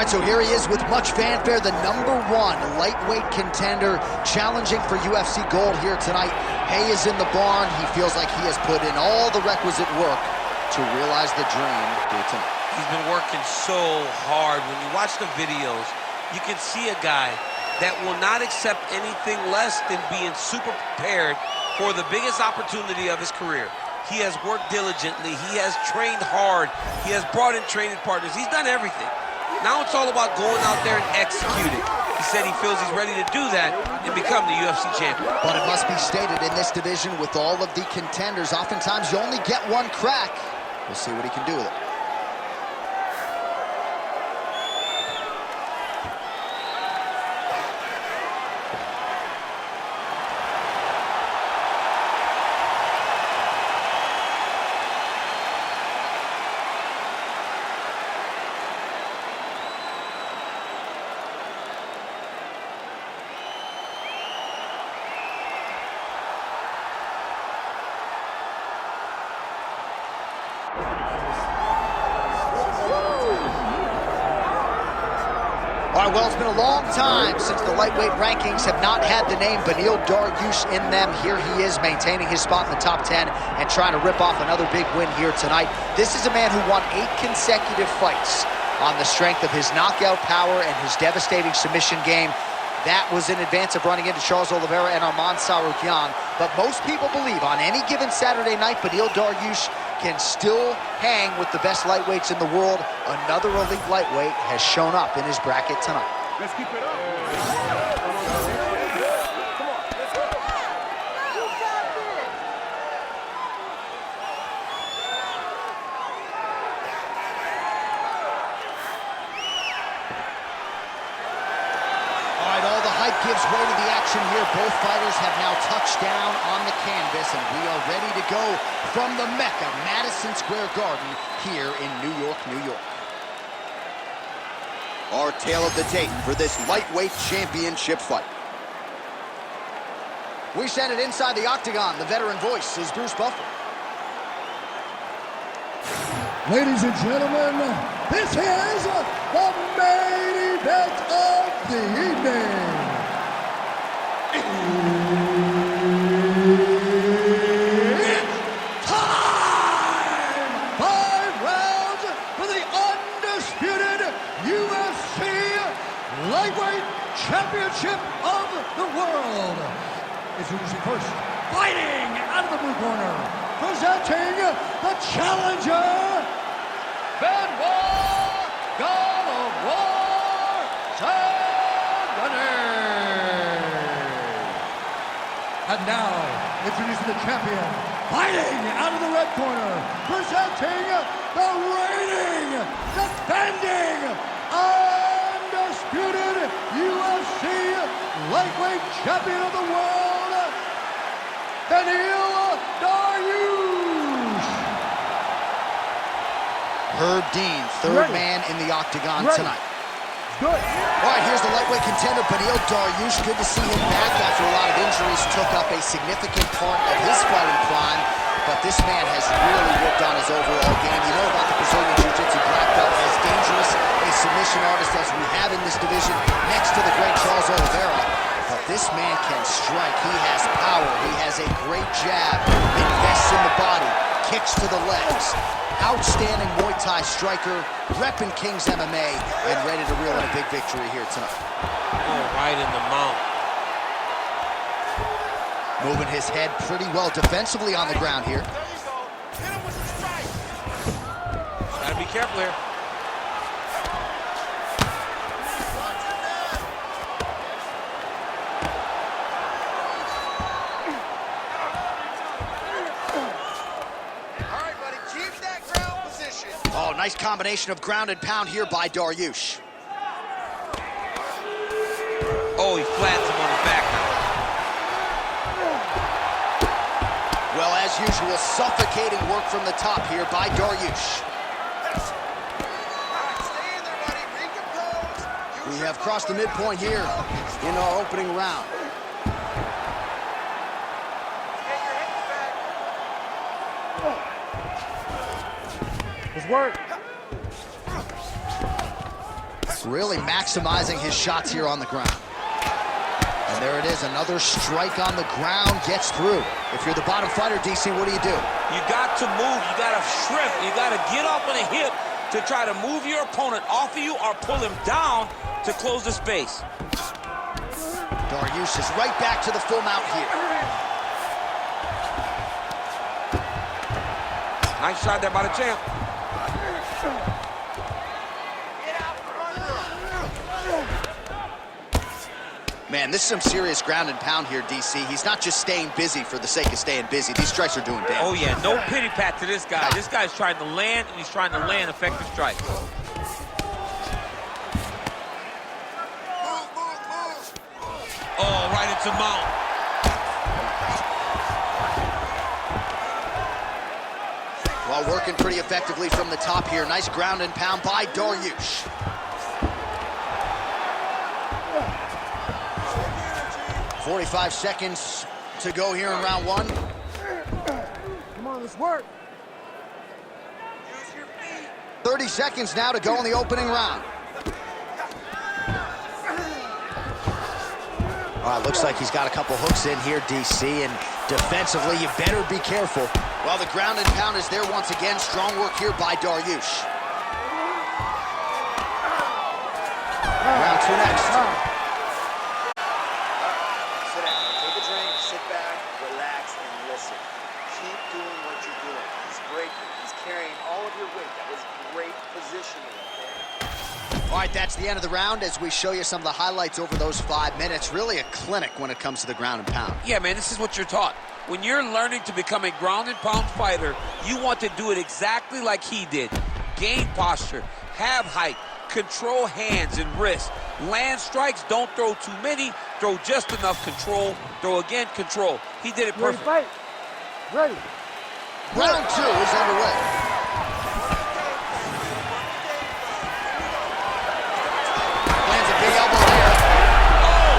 right, so here he is with much fanfare, the #1 lightweight contender, challenging for UFC gold here tonight. Hay is in the barn. He feels like he has put in all the requisite work to realize the dream here tonight. He's been working so hard. When you watch the videos, you can see a guy that will not accept anything less than being super prepared for the biggest opportunity of his career. He has worked diligently. He has trained hard. He has brought in training partners. He's done everything. Now it's all about going out there and executing. He said he feels he's ready to do that and become the UFC champion. But it must be stated, in this division with all of the contenders, oftentimes you only get one crack. We'll see what he can do with it. All right, well, it's been a long time since the lightweight rankings have not had the name Beneil Dariush in them. Here he is maintaining his spot in the top 10 and trying to rip off another big win here tonight. This is a man who won 8 consecutive fights on the strength of his knockout power and his devastating submission game. That was in advance of running into Charles Oliveira and Arman Tsarukyan. But most people believe on any given Saturday night, Beneil Dariush can still hang with the best lightweights in the world. Another elite lightweight has shown up in his bracket tonight. Let's keep it up. Gives way to the action here. Both fighters have now touched down on the canvas, and we are ready to go from the Mecca, Madison Square Garden, here in New York, New York. Our tale of the tape for this lightweight championship fight. We send it inside the Octagon. The veteran voice is Bruce Buffer. Ladies and gentlemen, this is the main event of the evening. It's time! 5 rounds for the undisputed UFC Lightweight Championship of the World. Introducing first, fighting out of the blue corner, presenting the challenger, Benoit, God of War, Denis. And now, introducing the champion, fighting out of the red corner, presenting the reigning, defending, undisputed UFC lightweight champion of the world, Beneil Dariush. Herb Dean, third man in the Octagon tonight. Good. All right, here's the lightweight contender, Beneil Dariush. Good to see him back after a lot of injuries took up a significant part of his fighting prime. But this man has really worked on his overall game. You know about the Brazilian Jiu-Jitsu black belt, as dangerous a submission artist as we have in this division, next to the great Charles Oliveira. But this man can strike. He has power. He has a great jab, invests in the body, kicks to the legs. Outstanding Muay Thai striker, repping King's MMA, and ready to reel in a big victory here tonight. Oh, right in the mount. Moving his head pretty well defensively on the ground here. There you go. Hit him with the strike. Gotta be careful here. Oh, nice combination of ground and pound here by Dariush. Oh, he flattens him on the back now. Well, as usual, suffocating work from the top here by Dariush. We have crossed the midpoint here in our opening round. Let's work. Really maximizing his shots here on the ground. And there it is, another strike on the ground, gets through. If you're the bottom fighter, DC, what do? You got to move, you got to shrimp, you got to get up on a hip to try to move your opponent off of you or pull him down to close the space. Dariush is right back to the full mount here. Nice shot there by the champ. Man, this is some serious ground and pound here, DC. He's not just staying busy for the sake of staying busy. These strikes are doing damage. Oh, yeah, no pity pat to this guy. This guy's trying to land, and he's trying to land effective strikes. Oh, right into mount. Well, working pretty effectively from the top here. Nice ground and pound by Dariush. "45 seconds to go here in round one." Come on, let's work. 30 seconds now to go in the opening round. All right, looks like he's got a couple hooks in here, DC, and defensively, you better be careful. Well, the ground and pound is there once again. Strong work here by Dariush. Round two next. Sit down, take a drink, sit back, relax, and listen. Keep doing what you're doing. He's breaking, he's carrying all of your weight. That was great positioning up there. All right, that's the end of the round as we show you some of the highlights over those 5 minutes. Really a clinic when it comes to the ground and pound. Yeah, man, this is what you're taught. When you're learning to become a ground and pound fighter, you want to do it exactly like he did. Gain posture, have height, control hands and wrists. Land strikes, don't throw too many, throw just enough, control, throw again, control. He did it perfect. Ready, fight. Ready. Round two is underway. Lands a big elbow there. Oh!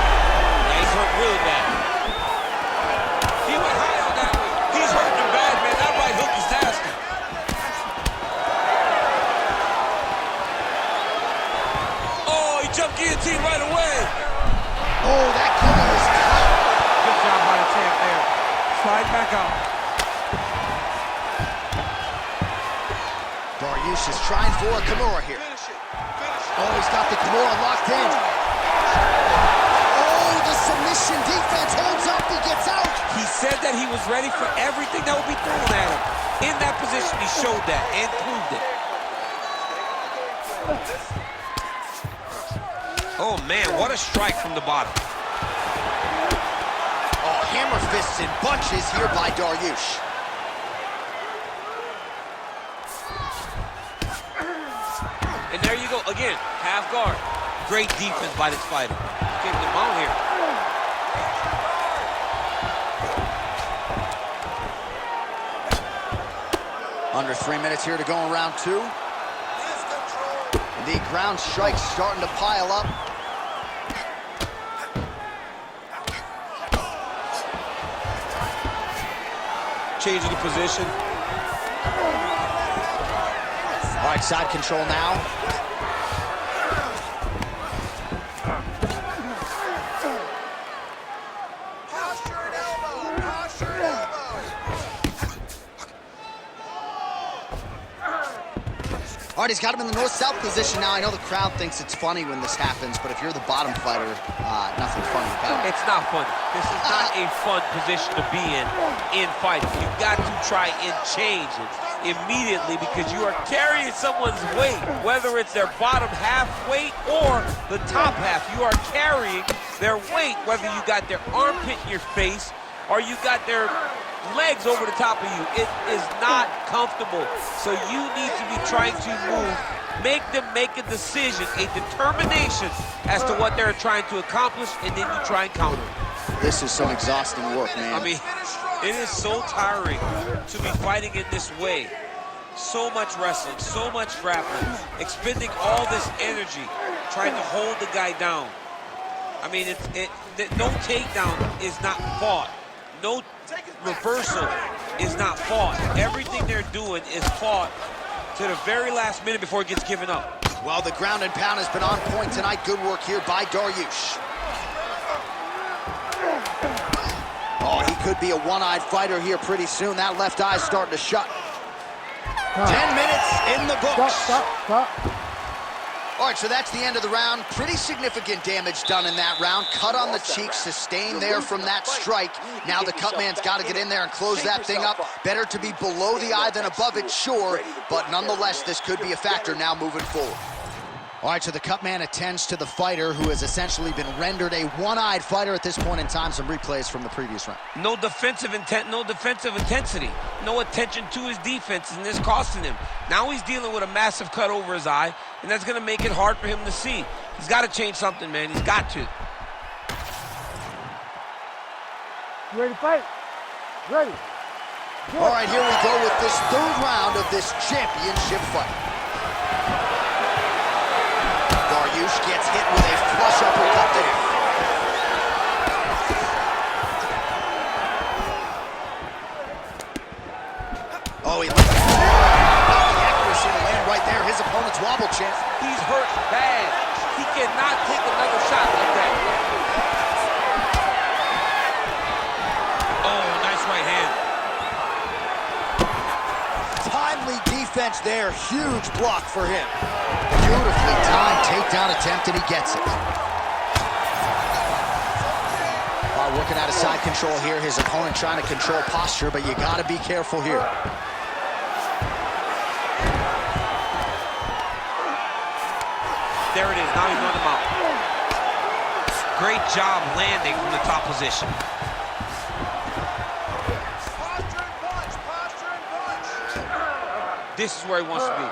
Yeah, he's hurt really bad. He went high on that one. He's hurting him bad, man. That right hook is nasty. Oh, he jumped guillotine right away. Oh, that killer is tight. Good job by the champ there. Slide back out. Dariush is trying for a Kimura here. Oh, he's got the Kimura locked in. Oh, the submission defense holds up. He gets out. He said that he was ready for everything that would be thrown at him. In that position, he showed that and proved it. Oh, man, what a strike from the bottom. Oh, hammer fists in bunches here by Dariush. And there you go, again, half guard. Great defense by this fighter. Getting him out here. Under 3 minutes here to go in round two. The ground strikes starting to pile up. Changing the position. All right, side control now. Posture and elbow, posture and elbow. All right, he's got him in the north-south position now. I know the crowd thinks it's funny when this happens, but if you're the bottom fighter, nothing funny about it. It's not funny. This is not a fun position to be in fighting. You've got to try and change it immediately because you are carrying someone's weight, whether it's their bottom half weight or the top half. You are carrying their weight, whether you got their armpit in your face or you got their legs over the top of you. It is not comfortable. So you need to be trying to move, make them make a decision, a determination as to what they're trying to accomplish, and then you try and counter it. This is some exhausting work, man. I mean, it is so tiring to be fighting in this way. So much wrestling, so much grappling, expending all this energy, trying to hold the guy down. I mean, no takedown is not fought. No reversal is not fought. Everything they're doing is fought to the very last minute before it gets given up. Well, the ground and pound has been on point tonight. Good work here by Dariush. Oh, he could be a one-eyed fighter here pretty soon. That left eye's starting to shut. 10 minutes in the books. Stop. All right, so that's the end of the round. Pretty significant damage done in that round. Cut on the cheek, sustained there from that strike. Now the cut man's got to get in there and close that thing up. Better to be below the eye than above it, sure. But nonetheless, this could be a factor now moving forward. All right, so the cut man attends to the fighter who has essentially been rendered a one-eyed fighter at this point in time. Some replays from the previous round. No defensive intent, no defensive intensity. No attention to his defense, and this costing him. Now he's dealing with a massive cut over his eye, and that's going to make it hard for him to see. He's got to change something, man. He's got to. You ready to fight? Ready. All right, here we go with this third round of this championship fight. Dariush gets hit with a flush uppercut there. Oh, he left the accuracy to land right there. His opponent's wobble chance. He's hurt bad. He cannot take another shot like that. Oh, nice right hand. Timely defense there. Huge block for him. Beautifully timed takedown attempt, and he gets it. Working out of side control here. His opponent trying to control posture, but you got to be careful here. There it is. Now he's running him out. Great job landing from the top position. Posture and punch. This is where he wants to be.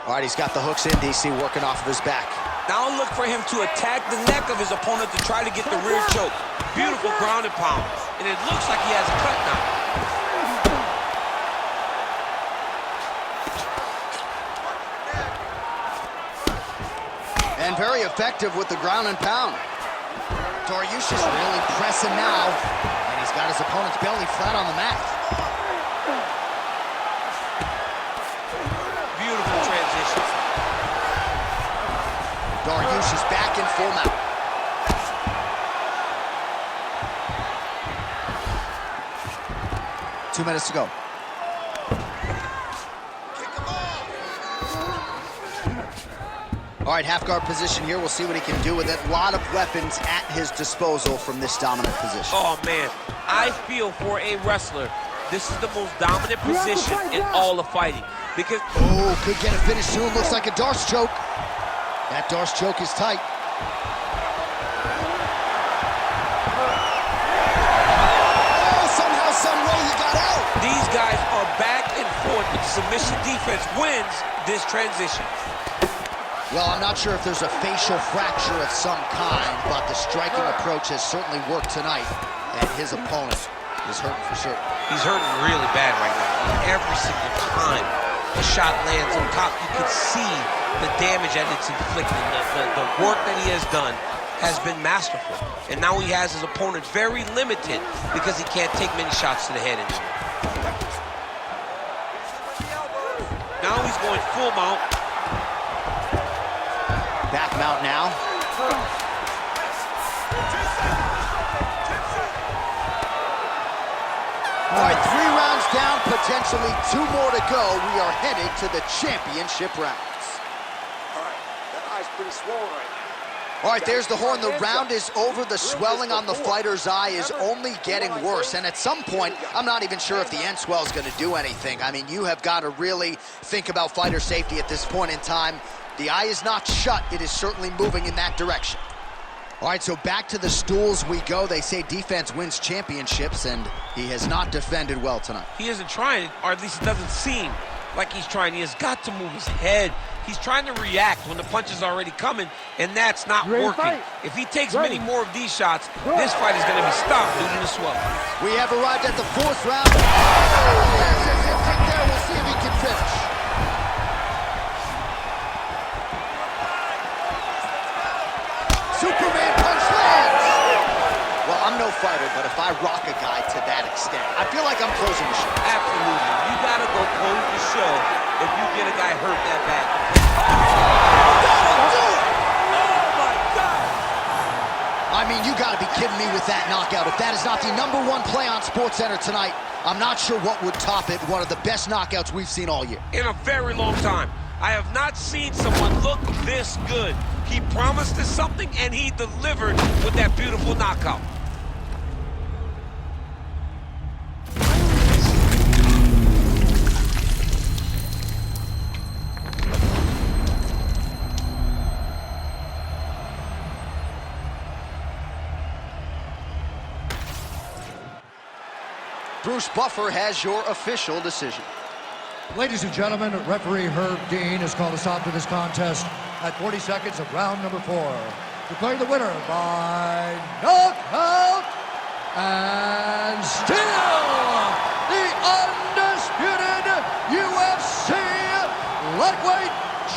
All right, he's got the hooks in, DC, working off of his back. Now look for him to attack the neck of his opponent to try to get the rear choke. Beautiful ground and pound. And it looks like he has a cut now. And very effective with the ground and pound. Dariush is really pressing now. And he's got his opponent's belly flat on the mat. Beautiful transition. Dariush is back in full mount. Two minutes to go. All right, half guard position here. We'll see what he can do with it. A lot of weapons at his disposal from this dominant position. Oh, man. I feel for a wrestler, this is the most dominant position in all of fighting. Because... Oh, could get a finish soon. Looks like a Darce choke. That Darce choke is tight. Oh, somehow, some way he got out. These guys are back and forth, but submission defense wins this transition. Well, I'm not sure if there's a facial fracture of some kind, but the striking approach has certainly worked tonight, and his opponent is hurting for certain. He's hurting really bad right now. Every single time a shot lands on top, you can see the damage that it's inflicting. The work that he has done has been masterful. And now he has his opponent very limited because he can't take many shots to the head anymore. Now he's going full mount. Back mount now. All right, 3 rounds down, potentially 2 more to go. We are headed to the championship rounds. All right, that eye's pretty swollen right now. All right, there's the horn. The round is over. The swelling on the fighter's eye is only getting worse. And at some point, I'm not even sure if the end swell is going to do anything. I mean, you have got to really think about fighter safety at this point in time. The eye is not shut. It is certainly moving in that direction. All right, so back to the stools we go. They say defense wins championships, and he has not defended well tonight. He isn't trying, or at least it doesn't seem like he's trying. He has got to move his head. He's trying to react when the punch is already coming, and that's not working. If he takes many more of these shots, this fight is going to be stopped due to the swell. We have arrived at the 4th round. There, we'll see if he can finish. Superman punch lands. Well, I'm no fighter, but if I rock a guy to that extent, I feel like I'm closing the show. Absolutely. You got to go close the show if you get a guy hurt that bad. I mean, you gotta be kidding me with that knockout. If that is not the #1 play on SportsCenter tonight, I'm not sure what would top it. One of the best knockouts we've seen all year. In a very long time. I have not seen someone look this good. He promised us something, and he delivered with that beautiful knockout. Bruce Buffer has your official decision. Ladies and gentlemen, referee Herb Dean has called a stop to this contest at 40 seconds of round number 4. Declaring the winner by knockout and still the undisputed UFC lightweight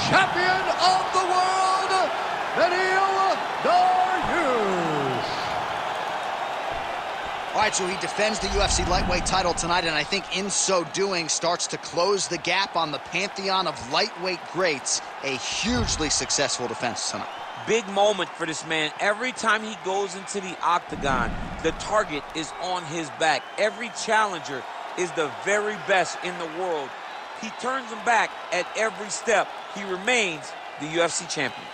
champion of the world, Beneil Dariush. All right, so he defends the UFC lightweight title tonight, and I think in so doing starts to close the gap on the pantheon of lightweight greats. A hugely successful defense tonight. Big moment for this man. Every time he goes into the octagon, the target is on his back. Every challenger is the very best in the world. He turns them back at every step. He remains the UFC champion.